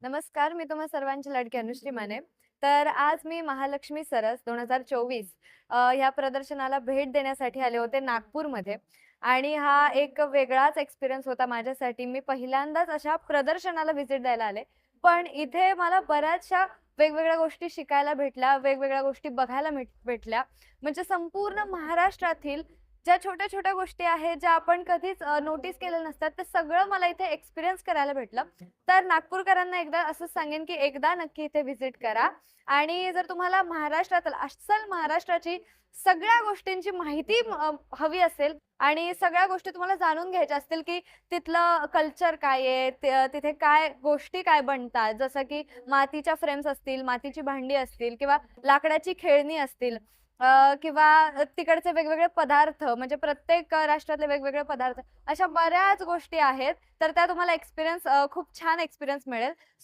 नमस्कार, मी तुम्हा सर्वांची लाडकी अनुश्री माने. तर आज मी महालक्ष्मी सरस 2024 ह्या प्रदर्शनाला भेट देण्यासाठी आले होते नागपूरमध्ये आणि हा एक वेगळाच एक्सपिरियन्स होता माझ्यासाठी. मी पहिल्यांदाच अशा प्रदर्शनाला व्हिजिट द्यायला आले. पण इथे मला बऱ्याचशा वेगवेगळ्या गोष्टी शिकायला भेटल्या, वेगवेगळ्या गोष्टी बघायला भेटल्या. म्हणजे संपूर्ण महाराष्ट्रातील ज्या छोट्या-छोट्या गोष्टी आहेत, ज्या आपण कधीच नोटीस केलेल्या नसतात, ते सगळं मला इथे एक्सपिरियन्स करायला भेटलं. तर नागपूरकरांना एकदा असंच सांगेन, की एकदा नक्की इथे व्हिजिट करा आणि जर तुम्हाला महाराष्ट्रातील अस्सल महाराष्ट्राची सगळ्या गोष्टींची माहिती हवी असेल आणि सगळ्या गोष्टी तुम्हाला जाणून घ्यायच्या असतील, की तिथलं कल्चर काय आहे, तिथे काय गोष्टी काय बनतात, जसं की मातीच्या फ्रेम्स असतील, मातीची भांडी असतील किंवा लाकडाची खेळणी असतील. किंवा तिकडचे वेगवेगळे पदार्थ म्हणजे प्रत्येक राष्ट्रातले वेगवेगळे पदार्थ अशा बऱ्याच गोष्टी आहेत. तर त्या तुम्हाला खूप छान एक्सपिरियन्स मिळेल.